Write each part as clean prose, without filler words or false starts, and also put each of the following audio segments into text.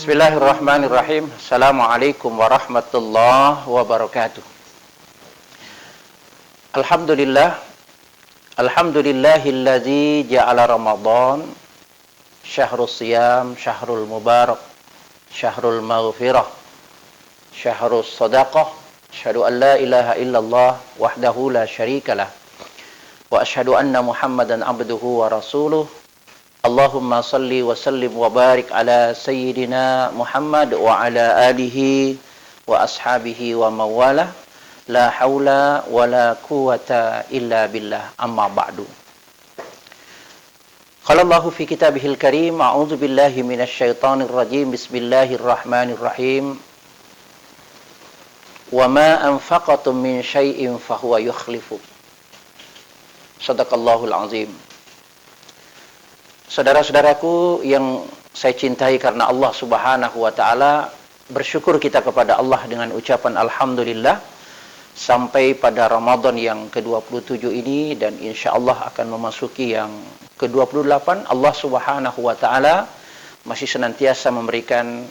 Bismillahirrahmanirrahim. Assalamualaikum warahmatullahi wabarakatuh. Alhamdulillahilladzi ja'ala Ramadan syahrul siyam, syahrul mubarak, syahrul maghfirah, syahrul sadaqah. Asyhadu an la ilaha illallah wahdahu la syarikalah wa asyhadu anna Muhammadan abduhu wa rasuluh. Allahumma salli wa sallim wa barik ala sayyidina Muhammad wa ala alihi wa ashabihi wa mawalah. La haula wa la quwata illa billah, amma ba'du. Qala Allahu fi kitabihil karim, a'udzu billahi minasy syaithanir rajim. Bismillahirrahmanirrahim. Wa ma anfaqatum min syai'in fahuwa yukhlifu. Shadaqallahul azim. Saudara-saudaraku yang saya cintai karena Allah Subhanahu wa taala, bersyukur kita kepada Allah dengan ucapan alhamdulillah sampai pada Ramadan yang ke-27 ini, dan insya Allah akan memasuki yang ke-28. Allah Subhanahu wa taala masih senantiasa memberikan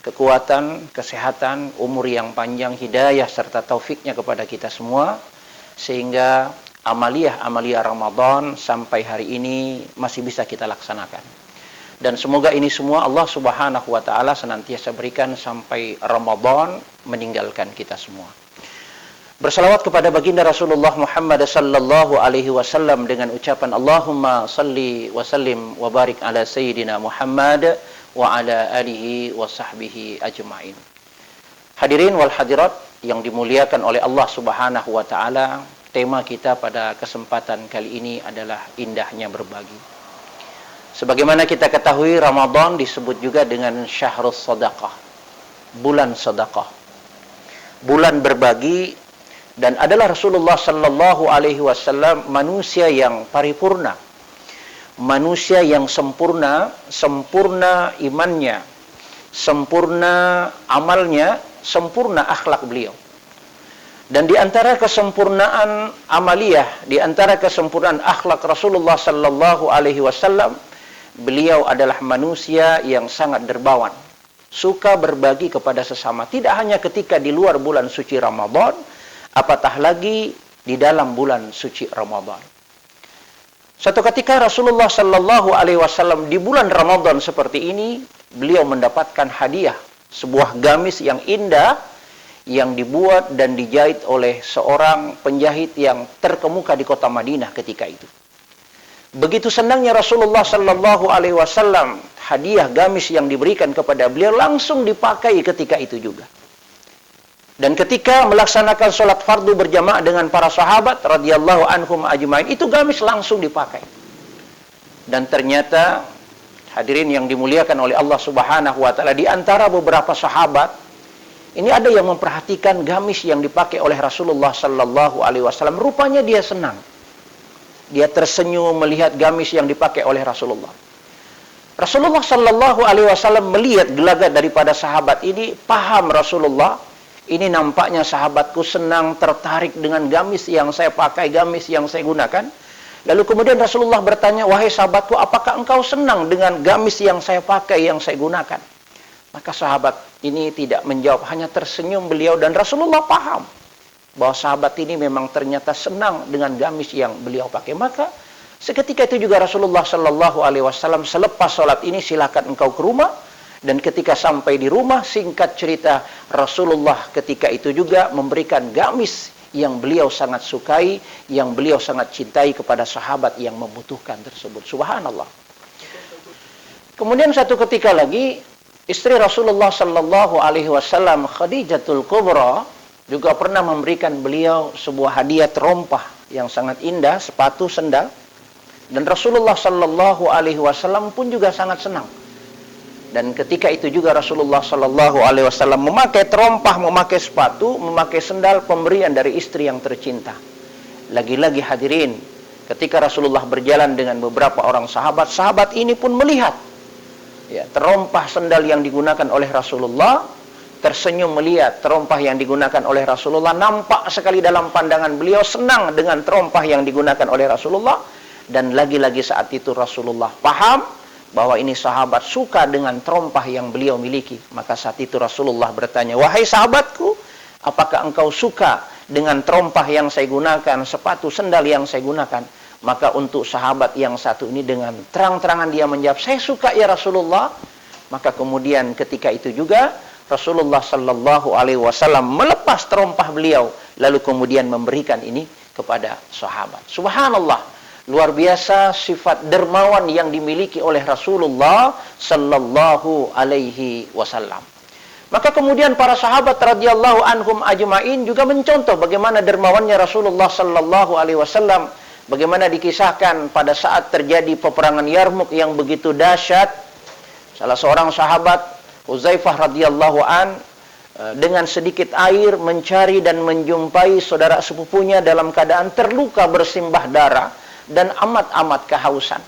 kekuatan, kesehatan, umur yang panjang, hidayah serta taufiknya kepada kita semua, sehingga amaliyah Ramadan sampai hari ini masih bisa kita laksanakan. Dan semoga ini semua Allah Subhanahu wa taala senantiasa berikan sampai Ramadan meninggalkan kita semua. Bersalawat kepada baginda Rasulullah Muhammad sallallahu alaihi wasallam dengan ucapan Allahumma salli wa sallim wa barik ala sayyidina Muhammad wa ala alihi wa sahbihi ajma'in. Hadirin wal hadirat yang dimuliakan oleh Allah Subhanahu wa taala, tema kita pada kesempatan kali ini adalah indahnya berbagi. Sebagaimana kita ketahui, Ramadan disebut juga dengan syahrus sadaqah, bulan sedekah, bulan berbagi, dan adalah Rasulullah sallallahu alaihi wasallam manusia yang paripurna, manusia yang sempurna, sempurna imannya, sempurna amalnya, sempurna akhlak beliau. Dan di antara kesempurnaan amaliyah, di antara kesempurnaan akhlak Rasulullah sallallahu alaihi wasallam, beliau adalah manusia yang sangat dermawan, suka berbagi kepada sesama, tidak hanya ketika di luar bulan suci Ramadan, apatah lagi di dalam bulan suci Ramadan. Suatu ketika Rasulullah sallallahu alaihi wasallam di bulan Ramadan seperti ini, beliau mendapatkan hadiah, sebuah gamis yang indah yang dibuat dan dijahit oleh seorang penjahit yang terkemuka di kota Madinah ketika itu. Begitu senangnya Rasulullah sallallahu alaihi wasallam, hadiah gamis yang diberikan kepada beliau langsung dipakai ketika itu juga. Dan ketika melaksanakan sholat fardu berjamaah dengan para sahabat radhiyallahu anhum ajmain, itu gamis langsung dipakai. Dan ternyata hadirin yang dimuliakan oleh Allah Subhanahu wa taala, di antara beberapa sahabat ini ada yang memperhatikan gamis yang dipakai oleh Rasulullah sallallahu alaihi wasallam. Rupanya dia senang. Dia tersenyum melihat gamis yang dipakai oleh Rasulullah. Rasulullah sallallahu alaihi wasallam melihat gelagat daripada sahabat ini, paham Rasulullah, ini nampaknya sahabatku senang, tertarik dengan gamis yang saya pakai, gamis yang saya gunakan. Lalu kemudian Rasulullah bertanya, wahai sahabatku, apakah engkau senang dengan gamis yang saya pakai, yang saya gunakan? Maka sahabat ini tidak menjawab, hanya tersenyum beliau, dan Rasulullah paham bahwa sahabat ini memang ternyata senang dengan gamis yang beliau pakai. Maka seketika itu juga Rasulullah sallallahu alaihi wasallam, selepas sholat ini silakan engkau ke rumah. Dan ketika sampai di rumah, singkat cerita, Rasulullah ketika itu juga memberikan gamis yang beliau sangat sukai, yang beliau sangat cintai kepada sahabat yang membutuhkan tersebut. Subhanallah. Kemudian satu ketika lagi, istri Rasulullah sallallahu alaihi wasallam, Khadijatul Kubra, juga pernah memberikan beliau sebuah hadiah terompah yang sangat indah, sepatu sendal. Dan Rasulullah sallallahu alaihi wasallam pun juga sangat senang. Dan ketika itu juga Rasulullah sallallahu alaihi wasallam memakai terompah, memakai sepatu, memakai sendal pemberian dari istri yang tercinta. Lagi-lagi hadirin, ketika Rasulullah berjalan dengan beberapa orang sahabat, sahabat ini pun melihat ya, terompah sendal yang digunakan oleh Rasulullah, tersenyum melihat terompah yang digunakan oleh Rasulullah, nampak sekali dalam pandangan beliau senang dengan terompah yang digunakan oleh Rasulullah. Dan lagi-lagi saat itu Rasulullah paham bahwa ini sahabat suka dengan terompah yang beliau miliki. Maka saat itu Rasulullah bertanya, "Wahai sahabatku, apakah engkau suka dengan terompah yang saya gunakan, sepatu, sendal yang saya gunakan?" Maka untuk sahabat yang satu ini dengan terang-terangan dia menjawab, "Saya suka ya Rasulullah." Maka kemudian ketika itu juga Rasulullah Sallallahu Alaihi Wasallam melepas terompah beliau, lalu kemudian memberikan ini kepada sahabat. Subhanallah. Luar biasa sifat dermawan yang dimiliki oleh Rasulullah Sallallahu Alaihi Wasallam. Maka kemudian para sahabat radhiyallahu anhum ajma'in juga mencontoh bagaimana dermawannya Rasulullah Sallallahu Alaihi Wasallam. Bagaimana dikisahkan pada saat terjadi peperangan Yarmuk yang begitu dahsyat, salah seorang sahabat Huzaifah radhiyallahu an dengan sedikit air mencari dan menjumpai saudara sepupunya dalam keadaan terluka bersimbah darah dan amat-amat kehausan.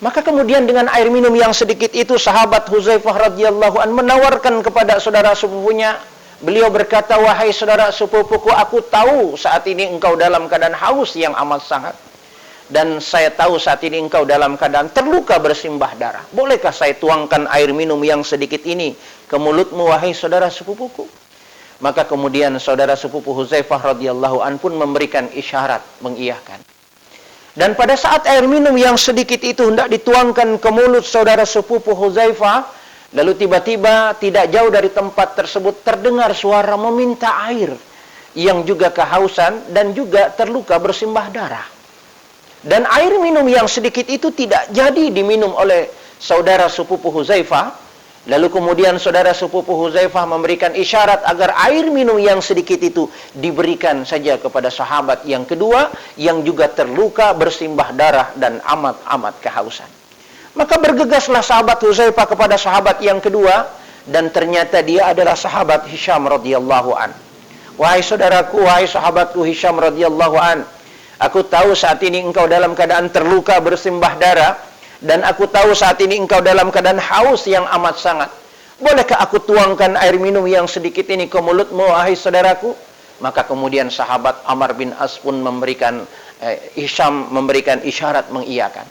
Maka kemudian dengan air minum yang sedikit itu sahabat Huzaifah radhiyallahu an menawarkan kepada saudara sepupunya. Beliau berkata, "Wahai saudara sepupuku, aku tahu saat ini engkau dalam keadaan haus yang amat sangat. Dan saya tahu saat ini engkau dalam keadaan terluka bersimbah darah. Bolehkah saya tuangkan air minum yang sedikit ini ke mulutmu, wahai saudara sepupuku?" Maka kemudian saudara sepupu Huzaifah radhiyallahu an pun memberikan isyarat mengiyakan. Dan pada saat air minum yang sedikit itu hendak dituangkan ke mulut saudara sepupu Huzaifah, lalu tiba-tiba tidak jauh dari tempat tersebut terdengar suara meminta air yang juga kehausan dan juga terluka bersimbah darah. Dan air minum yang sedikit itu tidak jadi diminum oleh saudara sepupu Huzaifah. Lalu kemudian saudara sepupu Huzaifah memberikan isyarat agar air minum yang sedikit itu diberikan saja kepada sahabat yang kedua yang juga terluka bersimbah darah dan amat-amat kehausan. Maka bergegaslah sahabat Huzaifah kepada sahabat yang kedua dan ternyata dia adalah sahabat Hisham radhiyallahu an. "Wahai saudaraku, wahai sahabatku Hisham radhiyallahu an, aku tahu saat ini engkau dalam keadaan terluka bersimbah darah dan aku tahu saat ini engkau dalam keadaan haus yang amat sangat. Bolehkah aku tuangkan air minum yang sedikit ini ke mulutmu, wahai saudaraku?" Maka kemudian sahabat Amr bin As pun Hisham memberikan isyarat mengiyakan.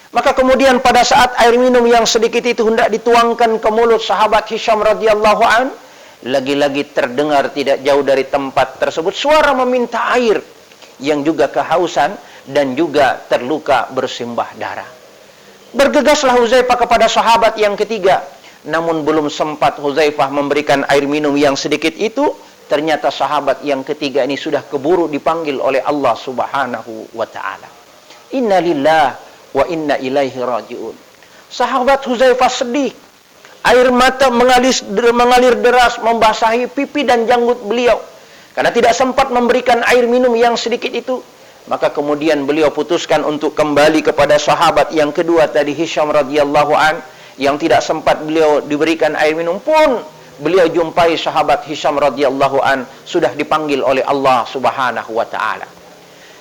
Maka kemudian pada saat air minum yang sedikit itu hendak dituangkan ke mulut sahabat Hisham radhiyallahu an, lagi-lagi terdengar tidak jauh dari tempat tersebut suara meminta air yang juga kehausan dan juga terluka bersimbah darah. Bergegaslah Huzaifah kepada sahabat yang ketiga. Namun belum sempat Huzaifah memberikan air minum yang sedikit itu, ternyata sahabat yang ketiga ini sudah keburu dipanggil oleh Allah Subhanahu wa taala. Inna lillahi wa inna ilaihi raji'un. Sahabat Huzaifah sedih. Air mata mengalir deras membasahi pipi dan janggut beliau karena tidak sempat memberikan air minum yang sedikit itu. Maka kemudian beliau putuskan untuk kembali kepada sahabat yang kedua tadi, Hisham radhiyallahu an, yang tidak sempat beliau diberikan air minum pun beliau jumpai sahabat Hisham radhiyallahu an sudah dipanggil oleh Allah Subhanahu wa taala.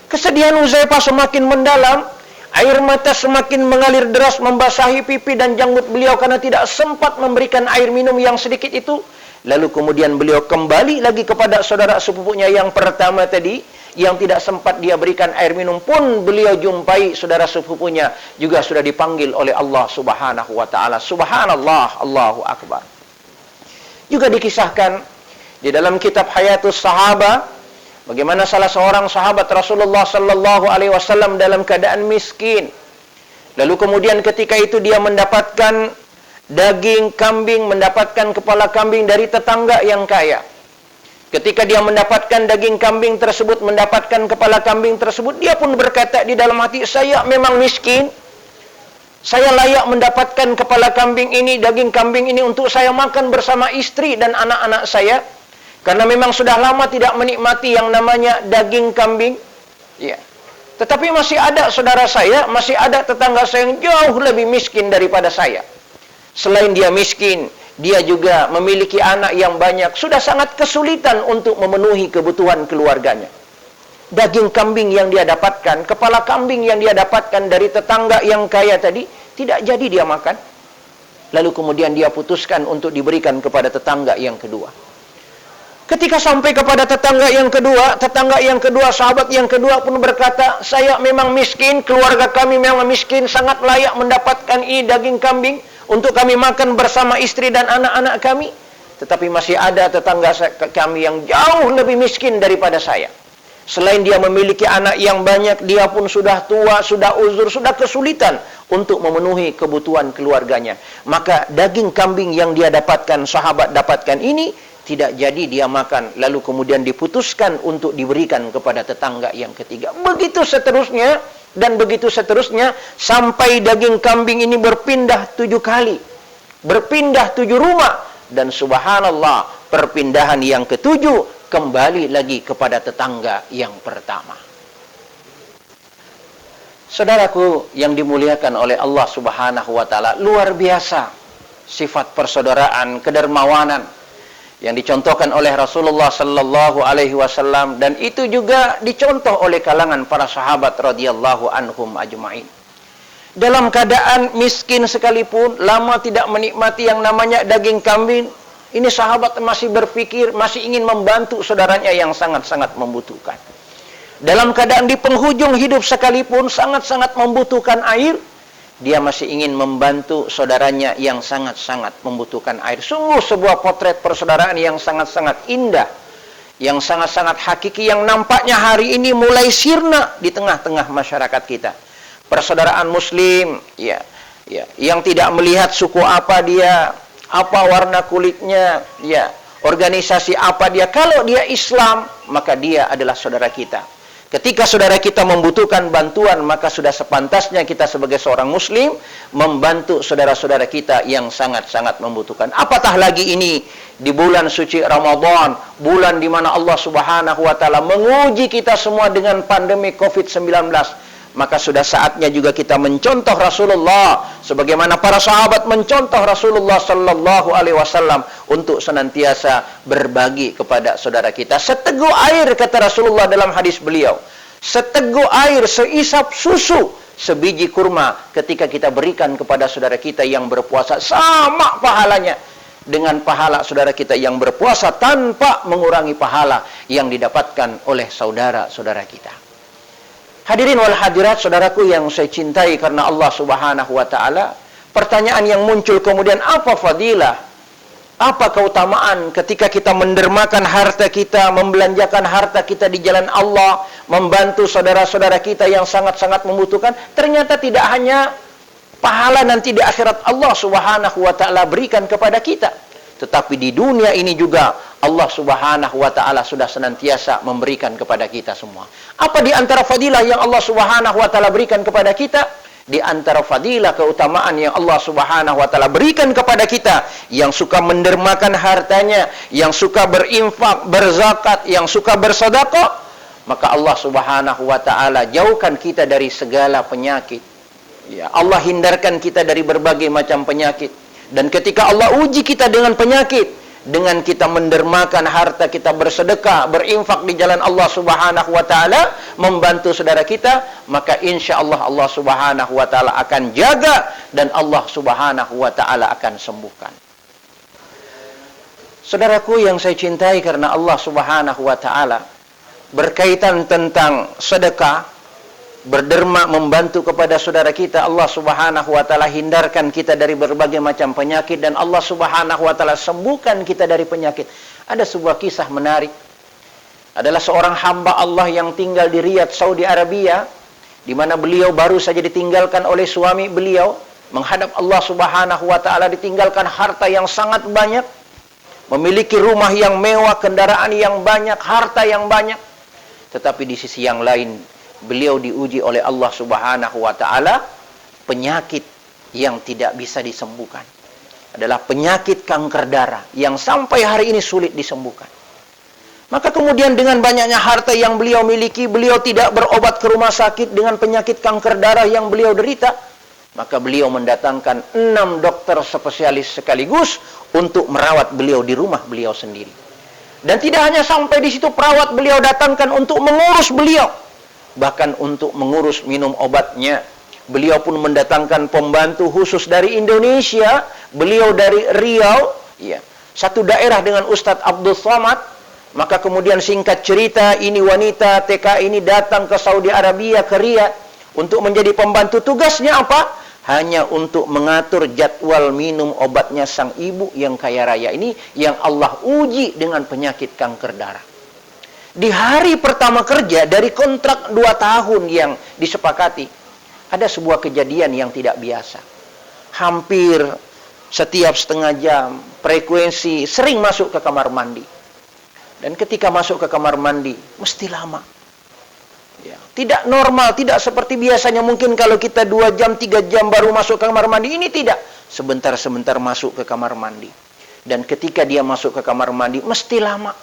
Kesedihan Huzaifah semakin mendalam, air mata semakin mengalir deras membasahi pipi dan janggut beliau karena tidak sempat memberikan air minum yang sedikit itu. Lalu kemudian beliau kembali lagi kepada saudara sepupunya yang pertama tadi, yang tidak sempat dia berikan air minum pun beliau jumpai saudara sepupunya juga sudah dipanggil oleh Allah Subhanahu wa taala. Subhanallah, Allahu akbar. Juga dikisahkan di dalam kitab Hayatus Sahaba bagaimana salah seorang sahabat Rasulullah sallallahu alaihi wasallam dalam keadaan miskin. Lalu kemudian ketika itu dia mendapatkan daging kambing, mendapatkan kepala kambing dari tetangga yang kaya. Ketika dia mendapatkan daging kambing tersebut, mendapatkan kepala kambing tersebut, dia pun berkata di dalam hati, "Saya memang miskin. Saya layak mendapatkan kepala kambing ini, daging kambing ini untuk saya makan bersama istri dan anak-anak saya. Karena memang sudah lama tidak menikmati yang namanya daging kambing." Ya. Tetapi masih ada saudara saya, masih ada tetangga saya yang jauh lebih miskin daripada saya. Selain dia miskin, dia juga memiliki anak yang banyak. Sudah sangat kesulitan untuk memenuhi kebutuhan keluarganya. Daging kambing yang dia dapatkan, kepala kambing yang dia dapatkan dari tetangga yang kaya tadi, tidak jadi dia makan. Lalu kemudian dia putuskan untuk diberikan kepada tetangga yang kedua. Ketika sampai kepada tetangga yang kedua, sahabat yang kedua pun berkata, saya memang miskin, keluarga kami memang miskin, sangat layak mendapatkan ini daging kambing untuk kami makan bersama istri dan anak-anak kami. Tetapi masih ada tetangga kami yang jauh lebih miskin daripada saya. Selain dia memiliki anak yang banyak, dia pun sudah tua, sudah uzur, sudah kesulitan untuk memenuhi kebutuhan keluarganya. Maka daging kambing yang dia dapatkan, sahabat dapatkan ini, tidak jadi dia makan. Lalu kemudian diputuskan untuk diberikan kepada tetangga yang ketiga. Begitu seterusnya, dan begitu seterusnya, sampai daging kambing ini berpindah 7 kali. Berpindah 7 rumah. Dan subhanallah, perpindahan yang ketujuh, kembali lagi kepada tetangga yang pertama. Saudaraku yang dimuliakan oleh Allah Subhanahu wa taala, luar biasa sifat persaudaraan, kedermawanan yang dicontohkan oleh Rasulullah sallallahu alaihi wasallam, dan itu juga dicontoh oleh kalangan para sahabat radhiyallahu anhum ajmain. Dalam keadaan miskin sekalipun, lama tidak menikmati yang namanya daging kambing, ini sahabat masih berpikir, masih ingin membantu saudaranya yang sangat-sangat membutuhkan. Dalam keadaan di penghujung hidup sekalipun, sangat-sangat membutuhkan air, dia masih ingin membantu saudaranya yang sangat-sangat membutuhkan air. Sungguh sebuah potret persaudaraan yang sangat-sangat indah, yang sangat-sangat hakiki, yang nampaknya hari ini mulai sirna di tengah-tengah masyarakat kita. Persaudaraan muslim, yang tidak melihat suku apa dia, apa warna kulitnya, organisasi apa dia. Kalau dia Islam, maka dia adalah saudara kita. Ketika saudara kita membutuhkan bantuan, maka sudah sepantasnya kita sebagai seorang muslim membantu saudara-saudara kita yang sangat-sangat membutuhkan. Apatah lagi ini di bulan suci Ramadan, bulan di mana Allah Subhanahu wa taala menguji kita semua dengan pandemi Covid-19. Maka sudah saatnya juga kita mencontoh Rasulullah, sebagaimana para sahabat mencontoh Rasulullah sallallahu alaihi wasallam untuk senantiasa berbagi kepada saudara kita. Seteguk air, kata Rasulullah dalam hadis beliau, seteguk air, seisap susu, sebiji kurma, ketika kita berikan kepada saudara kita yang berpuasa, sama pahalanya dengan pahala saudara kita yang berpuasa, tanpa mengurangi pahala yang didapatkan oleh saudara-saudara kita. Hadirin wal hadirat, saudaraku yang saya cintai karena Allah Subhanahu wa taala, pertanyaan yang muncul kemudian, apa fadilah, apa keutamaan ketika kita mendermakan harta kita, membelanjakan harta kita di jalan Allah, membantu saudara-saudara kita yang sangat-sangat membutuhkan. Ternyata tidak hanya pahala nanti di akhirat Allah Subhanahu wa taala berikan kepada kita, tetapi di dunia ini juga Allah Subhanahu wa taala sudah senantiasa memberikan kepada kita semua. Apa di antara fadilah yang Allah Subhanahu wa taala berikan kepada kita? Di antara fadilah keutamaan yang Allah Subhanahu wa taala berikan kepada kita, yang suka mendermakan hartanya, yang suka berinfak, berzakat, yang suka bersedekah, maka Allah Subhanahu wa taala jauhkan kita dari segala penyakit. Ya, Allah hindarkan kita dari berbagai macam penyakit. Dan ketika Allah uji kita dengan penyakit, dengan kita mendermakan harta kita, bersedekah, berinfak di jalan Allah Subhanahu wa taala, membantu saudara kita, maka insya Allah Allah Subhanahu wa taala akan jaga dan Allah Subhanahu wa taala akan sembuhkan. Saudaraku yang saya cintai karena Allah Subhanahu wa taala, berkaitan tentang sedekah, berderma, membantu kepada saudara kita, Allah Subhanahu wa taala hindarkan kita dari berbagai macam penyakit, dan Allah Subhanahu wa taala sembuhkan kita dari penyakit. Ada sebuah kisah menarik. Adalah seorang hamba Allah yang tinggal di Riyadh, Saudi Arabia, di mana beliau baru saja ditinggalkan oleh suami beliau, menghadap Allah Subhanahu wa taala, ditinggalkan harta yang sangat banyak, memiliki rumah yang mewah, kendaraan yang banyak, harta yang banyak. Tetapi di sisi yang lain, beliau diuji oleh Allah Subhanahu wa taala penyakit yang tidak bisa disembuhkan. Adalah penyakit kanker darah yang sampai hari ini sulit disembuhkan. Maka kemudian dengan banyaknya harta yang beliau miliki, beliau tidak berobat ke rumah sakit dengan penyakit kanker darah yang beliau derita. Maka beliau mendatangkan 6 dokter spesialis sekaligus untuk merawat beliau di rumah beliau sendiri. Dan tidak hanya sampai di situ, perawat beliau datangkan untuk mengurus beliau, bahkan untuk mengurus minum obatnya. Beliau pun mendatangkan pembantu khusus dari Indonesia, beliau dari Riau, satu daerah dengan Ustadz Abdul Somad, Maka kemudian singkat cerita, ini wanita TK ini datang ke Saudi Arabia, ke Riyadh, untuk menjadi pembantu. Tugasnya apa? Hanya untuk mengatur jadwal minum obatnya sang ibu yang kaya raya ini, yang Allah uji dengan penyakit kanker darah. Di hari pertama kerja, dari kontrak 2 tahun yang disepakati, ada sebuah kejadian yang tidak biasa. Hampir setiap setengah jam, frekuensi sering masuk ke kamar mandi. Dan ketika masuk ke kamar mandi, mesti lama. Ya, tidak normal, tidak seperti biasanya. Mungkin kalau kita 2 jam, 3 jam baru masuk ke kamar mandi, ini tidak. Sebentar-sebentar masuk ke kamar mandi. Dan ketika dia masuk ke kamar mandi, mesti lama.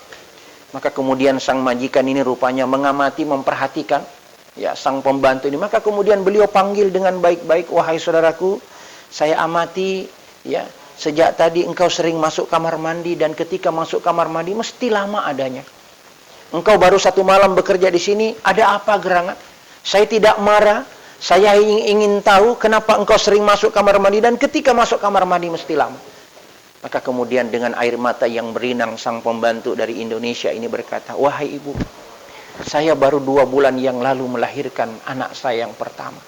Maka kemudian sang majikan ini rupanya mengamati, memperhatikan ya sang pembantu ini. Maka kemudian beliau panggil dengan baik-baik, wahai saudaraku, saya amati ya, sejak tadi engkau sering masuk kamar mandi, dan ketika masuk kamar mandi mesti lama adanya. Engkau baru 1 malam bekerja di sini, ada apa gerangan? Saya tidak marah, saya ingin tahu kenapa engkau sering masuk kamar mandi, dan ketika masuk kamar mandi mesti lama. Maka kemudian dengan air mata yang berinang, sang pembantu dari Indonesia ini berkata, wahai ibu, saya baru 2 bulan yang lalu melahirkan anak saya yang pertama.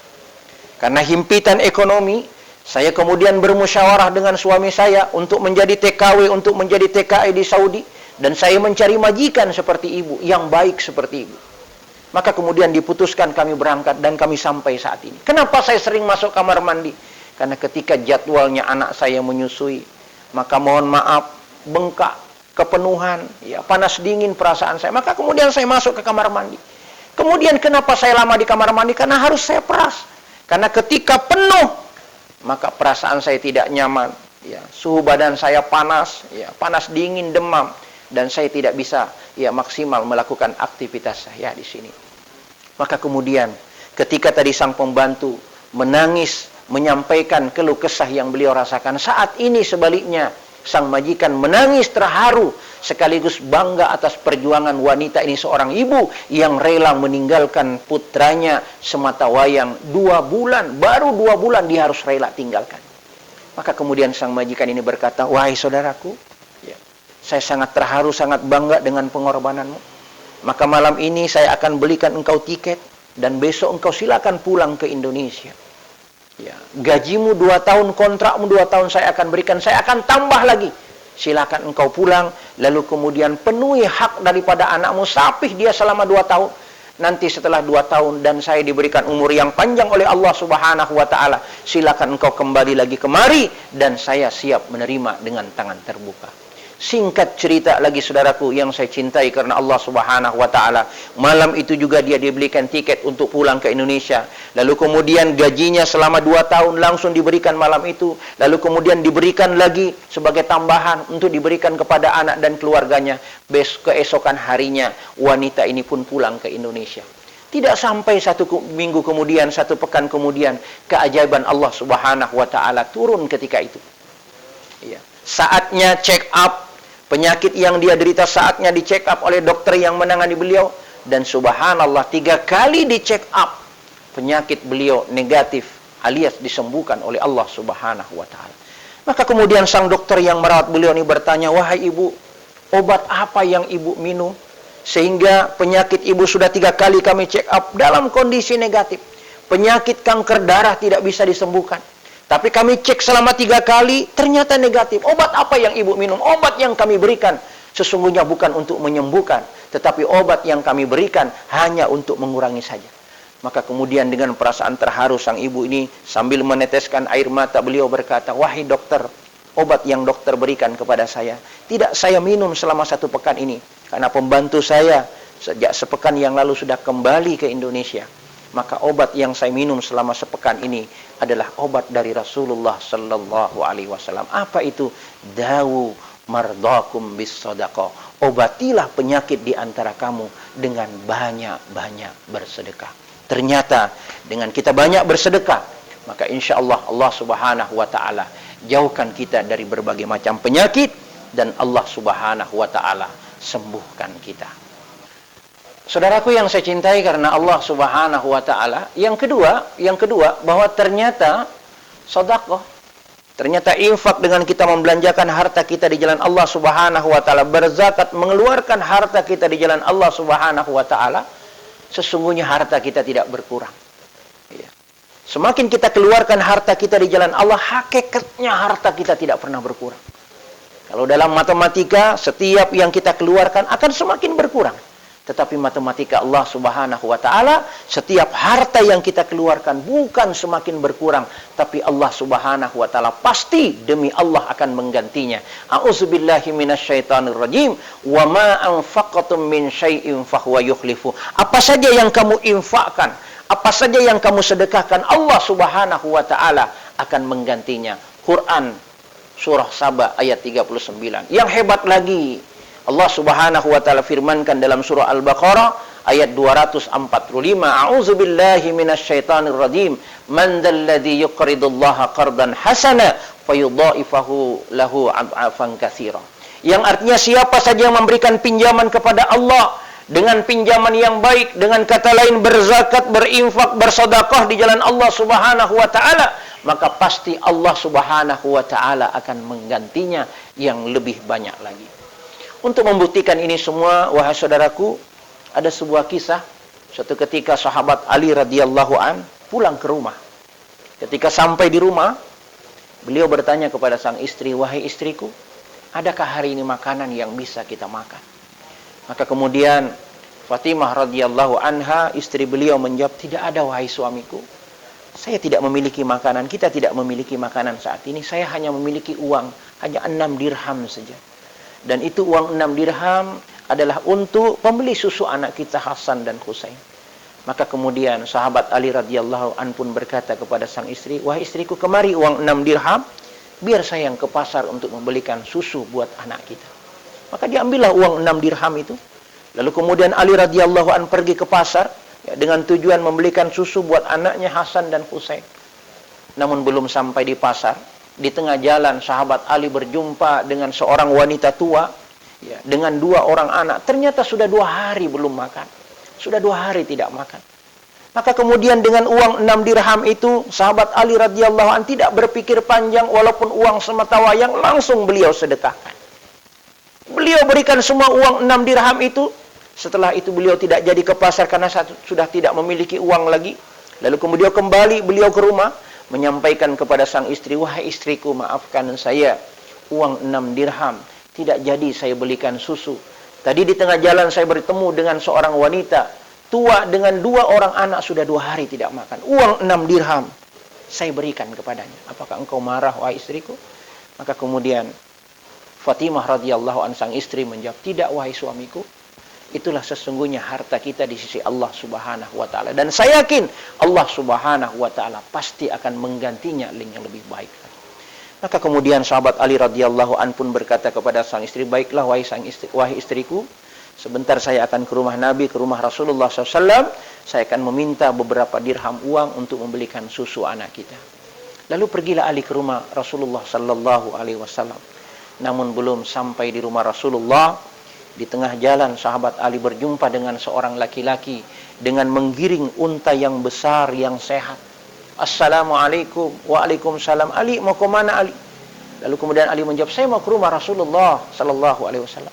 Karena himpitan ekonomi, saya kemudian bermusyawarah dengan suami saya untuk menjadi TKW, untuk menjadi TKI di Saudi. Dan saya mencari majikan seperti ibu, yang baik seperti ibu. Maka kemudian diputuskan kami berangkat, dan kami sampai saat ini. Kenapa saya sering masuk kamar mandi? Karena ketika jadwalnya anak saya menyusui, maka mohon maaf, bengkak, kepenuhan, ya, panas dingin perasaan saya. Maka kemudian saya masuk ke kamar mandi. Kemudian kenapa saya lama di kamar mandi? Karena harus saya peras. Karena ketika penuh, maka perasaan saya tidak nyaman, ya, suhu badan saya panas, ya, panas dingin, demam, dan saya tidak bisa ya maksimal melakukan aktivitas saya di sini. Maka kemudian ketika tadi sang pembantu menangis menyampaikan keluh kesah yang beliau rasakan, saat ini sebaliknya sang majikan menangis terharu sekaligus bangga atas perjuangan wanita ini, seorang ibu yang rela meninggalkan putranya semata wayang 2 bulan, baru 2 bulan dia harus rela tinggalkan. Maka kemudian sang majikan ini berkata, wahai saudaraku, ya, saya sangat terharu, sangat bangga dengan pengorbananmu. Maka malam ini saya akan belikan engkau tiket, dan besok engkau silakan pulang ke Indonesia. Ya, gajimu 2 tahun, kontrakmu 2 tahun saya akan berikan, saya akan tambah lagi. Silakan engkau pulang, lalu kemudian penuhi hak daripada anakmu, sapih dia selama 2 tahun. Nanti setelah 2 tahun dan saya diberikan umur yang panjang oleh Allah Subhanahu wa taala, silakan engkau kembali lagi kemari, dan saya siap menerima dengan tangan terbuka. Singkat cerita lagi saudaraku yang saya cintai karena Allah Subhanahu wa taala, malam itu juga dia dibelikan tiket untuk pulang ke Indonesia. Lalu kemudian gajinya selama 2 tahun langsung diberikan malam itu. Lalu kemudian diberikan lagi sebagai tambahan untuk diberikan kepada anak dan keluarganya. Keesokan harinya wanita ini pun pulang ke Indonesia. Tidak sampai 1 minggu kemudian, 1 pekan kemudian, keajaiban Allah Subhanahu wa taala turun ketika itu. Iya. Saatnya check up penyakit yang dia derita, saatnya di check up oleh dokter yang menangani beliau, dan subhanallah 3 kali di check up penyakit beliau negatif alias disembuhkan oleh Allah Subhanahu wa taala. Maka kemudian sang dokter yang merawat beliau ini bertanya, wahai ibu, obat apa yang ibu minum sehingga penyakit ibu sudah 3 kali kami check up dalam kondisi negatif, penyakit kanker darah tidak bisa disembuhkan, tapi kami cek selama 3 kali ternyata negatif. Obat apa yang ibu minum? Obat yang kami berikan sesungguhnya bukan untuk menyembuhkan, tetapi obat yang kami berikan hanya untuk mengurangi saja. Maka kemudian dengan perasaan terharu sang ibu ini sambil meneteskan air mata, beliau berkata, wahai dokter, obat yang dokter berikan kepada saya tidak saya minum selama 1 pekan ini, karena pembantu saya sejak sepekan yang lalu sudah kembali ke Indonesia. Maka obat yang saya minum selama sepekan ini adalah obat dari Rasulullah sallallahu alaihi wasallam. Apa itu? Dawu mardakum bis shadaqah. Obatilah penyakit di antara kamu dengan banyak-banyak bersedekah. Ternyata dengan kita banyak bersedekah, maka insya Allah Allah Subhanahu wa taala jauhkan kita dari berbagai macam penyakit, dan Allah Subhanahu wa taala sembuhkan kita. Saudaraku yang saya cintai karena Allah Subhanahu wa taala, yang kedua bahwa ternyata sedekah Ternyata infak dengan kita membelanjakan harta kita di jalan Allah Subhanahu wa taala, berzakat, mengeluarkan harta kita di jalan Allah Subhanahu wa taala, sesungguhnya harta kita tidak berkurang. Ya. Semakin kita keluarkan harta kita di jalan Allah, hakikatnya harta kita tidak pernah berkurang. Kalau dalam matematika, setiap yang kita keluarkan akan semakin berkurang. Tetapi matematika Allah Subhanahu wa taala, setiap harta yang kita keluarkan bukan semakin berkurang, tapi Allah Subhanahu wa taala pasti demi Allah akan menggantinya. A'udzubillahi minasyaitonirrajim. Wa ma anfaqtum min syai'in fahuwa yukhlifu. Apa saja yang kamu infakkan, apa saja yang kamu sedekahkan, Allah Subhanahu wa taala akan menggantinya. Quran surah Saba ayat 39. Yang hebat lagi, Allah Subhanahu wa taala firmankan dalam surah Al-Baqarah ayat 245, A'udzubillahi minasyaitonir rajim. Man dzalladzi yuqridullaha qardan hasana fayudha'ifahu lahu ad'afan katsira. Yang artinya siapa saja yang memberikan pinjaman kepada Allah dengan pinjaman yang baik, dengan kata lain berzakat, berinfak, bersedekah di jalan Allah Subhanahu wa taala, maka pasti Allah Subhanahu wa taala akan menggantinya yang lebih banyak lagi. Untuk membuktikan ini semua, wahai saudaraku, ada sebuah kisah. Suatu ketika sahabat Ali radhiyallahu an pulang ke rumah. Ketika sampai di rumah, beliau bertanya kepada sang istri, "Wahai istriku, adakah hari ini makanan yang bisa kita makan?" Maka kemudian Fatimah radhiyallahu anha, istri beliau menjawab, "Tidak ada wahai suamiku. Saya tidak memiliki makanan, kita tidak memiliki makanan saat ini. Saya hanya memiliki uang, hanya 6 dirham saja. Dan itu uang 6 dirham adalah untuk pembeli susu anak kita Hasan dan Husain." Maka kemudian sahabat Ali radhiyallahu an pun berkata kepada sang istri, "Wahai istriku, kemari uang 6 dirham, biar saya yang ke pasar untuk membelikan susu buat anak kita." Maka diambillah uang 6 dirham itu. Lalu kemudian Ali radhiyallahu an pergi ke pasar ya, dengan tujuan membelikan susu buat anaknya Hasan dan Husain. Namun belum sampai di pasar, di tengah jalan sahabat Ali berjumpa dengan seorang wanita tua ya, dengan 2 orang anak. Ternyata sudah 2 hari belum makan, sudah 2 hari tidak makan. Maka kemudian dengan uang 6 dirham itu, sahabat Ali radhiyallahu an tidak berpikir panjang, walaupun uang sematawayang, langsung beliau sedekahkan. Beliau berikan semua uang 6 dirham itu. Setelah itu beliau tidak jadi ke pasar karena sudah tidak memiliki uang lagi. Lalu kemudian kembali beliau ke rumah, menyampaikan kepada sang istri, "Wahai istriku, maafkan saya, uang 6 dirham tidak jadi saya belikan susu. Tadi di tengah jalan saya bertemu dengan seorang wanita tua dengan 2 orang anak, sudah 2 hari tidak makan. Uang 6 dirham saya berikan kepadanya. Apakah engkau marah wahai istriku?" Maka kemudian Fatimah radhiyallahu an sang istri menjawab, "Tidak wahai suamiku. Itulah sesungguhnya harta kita di sisi Allah Subhanahu wa taala, dan saya yakin Allah Subhanahu wa taala pasti akan menggantinya yang lebih baik." Maka kemudian sahabat Ali radhiyallahu an pun berkata kepada sang istri, "Baiklah wahai istriku, sebentar saya akan ke rumah Nabi, ke rumah Rasulullah SAW. Saya akan meminta beberapa dirham uang untuk membelikan susu anak kita." Lalu pergilah Ali ke rumah Rasulullah sallallahu alaihi wasallam. Namun belum sampai di rumah Rasulullah, di tengah jalan sahabat Ali berjumpa dengan seorang laki-laki dengan menggiring unta yang besar yang sehat. "Assalamualaikum." "Waalaikumsalam." "Ali, mau ke mana Ali?" Lalu kemudian Ali menjawab, "Saya mau ke rumah Rasulullah sallallahu alaihi wasallam."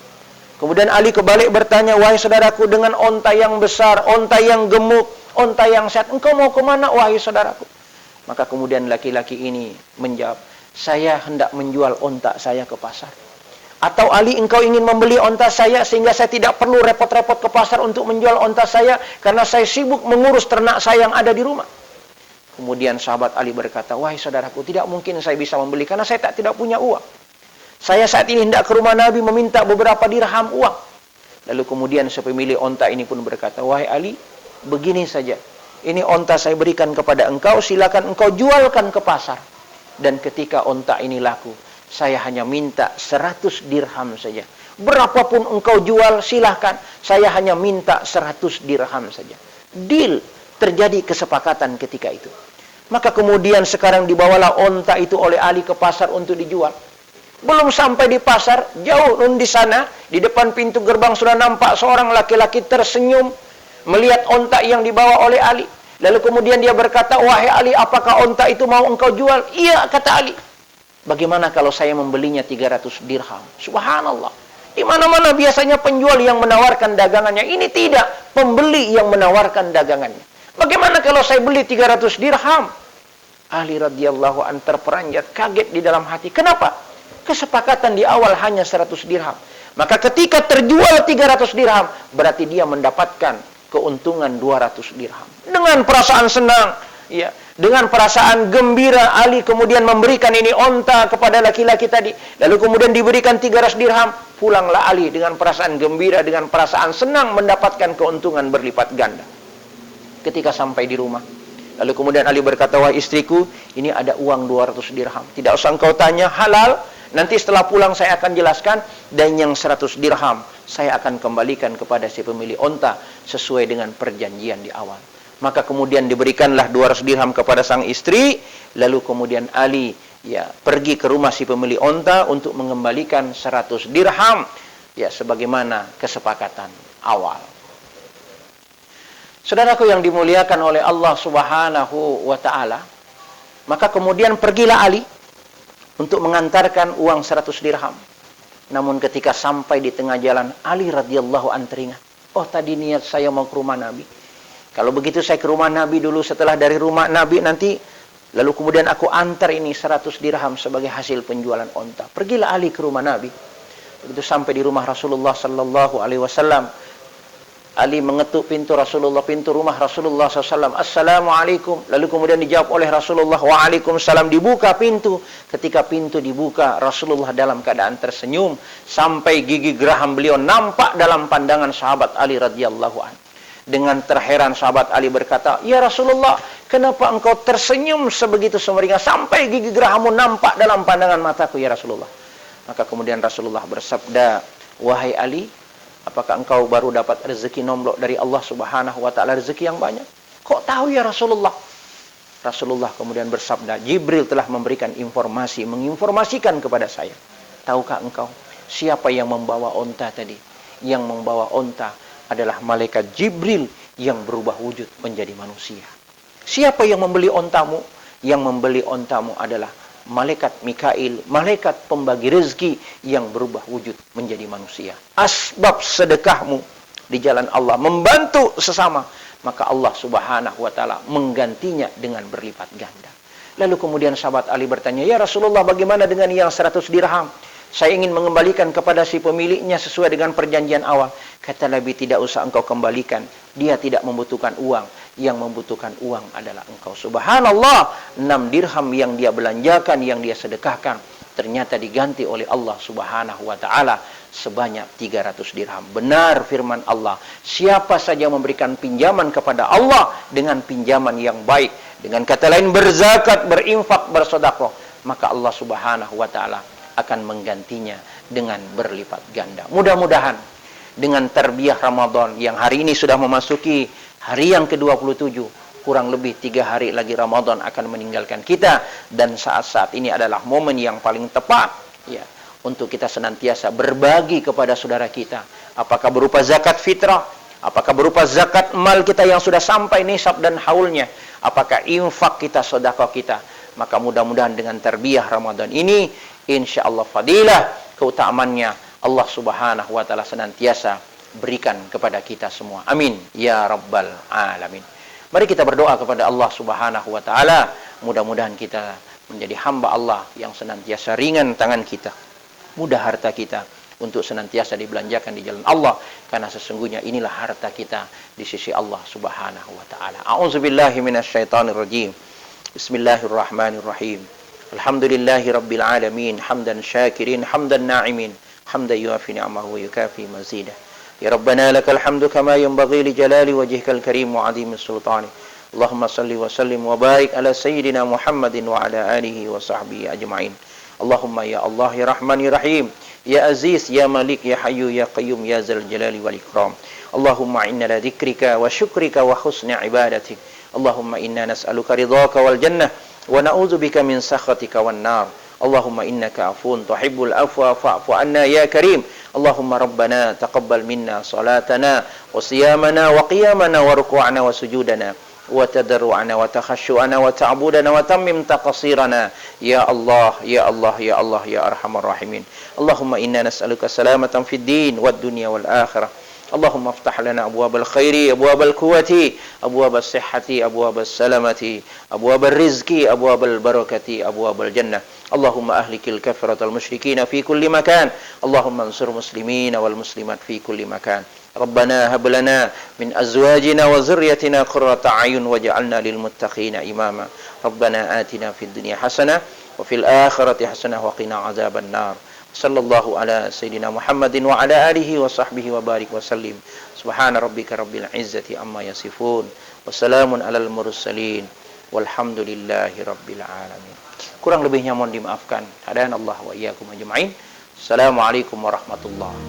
Kemudian Ali kebalik bertanya, "Wahai saudaraku, dengan unta yang besar, unta yang gemuk, unta yang sehat, engkau mau ke mana wahai saudaraku?" Maka kemudian laki-laki ini menjawab, "Saya hendak menjual unta saya ke pasar." "Atau Ali, engkau ingin membeli unta saya sehingga saya tidak perlu repot-repot ke pasar untuk menjual unta saya karena saya sibuk mengurus ternak saya yang ada di rumah?" Kemudian sahabat Ali berkata, "Wahai saudaraku, tidak mungkin saya bisa membeli karena saya tidak punya uang. Saya saat ini hendak ke rumah Nabi meminta beberapa dirham uang." Lalu kemudian si pemilik unta ini pun berkata, "Wahai Ali, begini saja. Ini unta saya berikan kepada engkau, silakan engkau jualkan ke pasar. Dan ketika unta ini laku, saya hanya minta 100 dirham saja. Berapapun engkau jual, silahkan. Saya hanya minta 100 dirham saja." Deal, terjadi kesepakatan ketika itu. Maka kemudian sekarang dibawalah unta itu oleh Ali ke pasar untuk dijual. Belum sampai di pasar, jauh di sana, di depan pintu gerbang sudah nampak seorang laki-laki tersenyum melihat unta yang dibawa oleh Ali. Lalu kemudian dia berkata, "Wahai Ali, apakah unta itu mau engkau jual?" "Iya," kata Ali. Bagaimana kalau saya membelinya 300 dirham? Subhanallah. Di mana-mana biasanya penjual yang menawarkan dagangannya. Ini tidak, pembeli yang menawarkan dagangannya. Bagaimana kalau saya beli 300 dirham? Ali radhiyallahu an terperanjat, kaget di dalam hati. Kenapa? Kesepakatan di awal hanya 100 dirham. Maka ketika terjual 300 dirham, berarti dia mendapatkan keuntungan 200 dirham. Dengan perasaan senang, ya, dengan perasaan gembira, Ali kemudian memberikan ini onta kepada laki-laki tadi. Lalu kemudian diberikan 300 dirham. Pulanglah Ali dengan perasaan gembira, dengan perasaan senang mendapatkan keuntungan berlipat ganda. Ketika sampai di rumah, lalu kemudian Ali berkata, wahai istriku, ini ada uang 200 dirham. Tidak usah engkau tanya, halal. Nanti setelah pulang saya akan jelaskan. Dan yang 100 dirham saya akan kembalikan kepada si pemilik onta sesuai dengan perjanjian di awal. Maka kemudian diberikanlah 200 dirham kepada sang istri. Lalu kemudian Ali pergi ke rumah si pemilik onta untuk mengembalikan 100 dirham. Ya, sebagaimana kesepakatan awal. Saudaraku yang dimuliakan oleh Allah Subhanahu wa ta'ala, maka kemudian pergilah Ali untuk mengantarkan uang 100 dirham. Namun ketika sampai di tengah jalan, Ali radhiyallahu an teringat, oh tadi niat saya mau ke rumah Nabi. Kalau begitu saya ke rumah Nabi dulu, setelah dari rumah Nabi nanti, lalu kemudian aku antar ini 100 dirham sebagai hasil penjualan onta. Pergilah Ali ke rumah Nabi. Begitu sampai di rumah Rasulullah sallallahu alaihi wasallam, Ali mengetuk pintu Rasulullah, pintu rumah Rasulullah SAW. Assalamualaikum. Lalu kemudian dijawab oleh Rasulullah, waalaikumsalam. Dibuka pintu. Ketika pintu dibuka, Rasulullah dalam keadaan tersenyum. Sampai gigi geraham beliau nampak dalam pandangan sahabat Ali radhiyallahu anhu. Dengan terheran sahabat Ali berkata, ya Rasulullah, kenapa engkau tersenyum sebegitu sumringah sampai gigi gerahammu nampak dalam pandangan mataku ya Rasulullah? Maka kemudian Rasulullah bersabda, wahai Ali, apakah engkau baru dapat rezeki nomblok dari Allah Subhanahu wa ta'ala, rezeki yang banyak? Kok tahu ya Rasulullah? Rasulullah kemudian bersabda, Jibril telah memberikan informasi, menginformasikan kepada saya. Tahukah engkau siapa yang membawa onta tadi? Yang membawa onta adalah malaikat Jibril yang berubah wujud menjadi manusia. Siapa yang membeli ontamu? Yang membeli ontamu adalah malaikat Mikail, malaikat pembagi rezeki yang berubah wujud menjadi manusia. Asbab sedekahmu di jalan Allah, membantu sesama, maka Allah Subhanahu wa ta'ala menggantinya dengan berlipat ganda. Lalu kemudian sahabat Ali bertanya, ya Rasulullah, bagaimana dengan yang 100 dirham? Saya ingin mengembalikan kepada si pemiliknya sesuai dengan perjanjian awal. Kata Nabi, tidak usah engkau kembalikan. Dia tidak membutuhkan uang. Yang membutuhkan uang adalah engkau. Subhanallah, 6 dirham yang dia belanjakan, yang dia sedekahkan, ternyata diganti oleh Allah Subhanahu wa ta'ala sebanyak 300 dirham. Benar firman Allah, siapa saja memberikan pinjaman kepada Allah dengan pinjaman yang baik, dengan kata lain berzakat, berinfak, bersedekah, maka Allah Subhanahu wa ta'ala akan menggantinya dengan berlipat ganda. Mudah-mudahan dengan tarbiyah Ramadan yang hari ini sudah memasuki hari yang ke-27, kurang lebih 3 hari lagi Ramadan akan meninggalkan kita, dan saat-saat ini adalah momen yang paling tepat ya untuk kita senantiasa berbagi kepada saudara kita, apakah berupa zakat fitrah, apakah berupa zakat mal kita yang sudah sampai nisab dan haulnya, apakah infak kita, sedekah kita. Maka mudah-mudahan dengan tarbiyah Ramadan ini, insyaallah fadilah keutamaannya Allah Subhanahu wa ta'ala senantiasa berikan kepada kita semua. Amin ya rabbal alamin. Mari kita berdoa kepada Allah Subhanahu wa ta'ala, mudah-mudahan kita menjadi hamba Allah yang senantiasa ringan tangan kita, mudah harta kita untuk senantiasa dibelanjakan di jalan Allah, karena sesungguhnya inilah harta kita di sisi Allah Subhanahu wa ta'ala. A'udzubillahi minasyaitonir rajim. Bismillahirrahmanirrahim. Alhamdulillahi rabbil alamin, hamdan syakirin, hamdan na'imin, hamdan yuafi ni'amahu wa yukafi mazidah. Ya Rabbana lakal hamdu kama yanbaghi li jalali wajhikal karim wa 'azimi sultani. Allahumma salli wa sallim wa barik ala sayyidina Muhammadin wa ala alihi wa sahbihi ajma'in. Allahumma ya Allah ya Rahman ya Rahim, ya Aziz ya Malik ya Hayyu ya Qayyum ya Zal Jalali wal Ikram. Allahumma inna la dzikrika wa syukrika wa husni ibadatik. Allahumma inna nas'aluka ridhaka wal jannah wa na'udzubika min sakhatika wan nar. Allahumma innaka afuwun tuhibbul afwa fa'fu anna ya karim. Allahumma rabbana taqabbal minna salatana wa siyamana wa qiyamana wa ruku'ana wa sujudana وتضرعنا وتخشعنا وتعبدنا وتمم تقصيرنا يا الله يا الله يا الله يا أرحم الراحمين. اللهم إنا نسألك سلامة في الدين والدنيا والآخرة. اللهم افتح لنا أبواب الخير أبواب القوة أبواب الصحة أبواب السلامة أبواب الرزق أبواب البركة أبواب الجنة. اللهم أهلك الكفرة المشركين في كل مكان. اللهم انصر المسلمين والمسلمات في كل مكان. ربنا هب لنا من أزواجنا وذريتنا قرة أعين واجعلنا للمتقين إماما. ربنا آتنا في الدنيا حسنة وفي الآخرة حسنة وقنا عذاب النار. صلى الله على سيدنا محمد وعلى آله وصحبه وبارك وسلم. سبحان ربك رب العزة عما يصفون وسلام على المرسلين والحمد لله رب العالمين. Kurang lebihnya mohon dimaafkan. Hadana Allah wa iyyakum ajma'in. Assalamualaikum warahmatullahi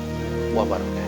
wabarakatuh.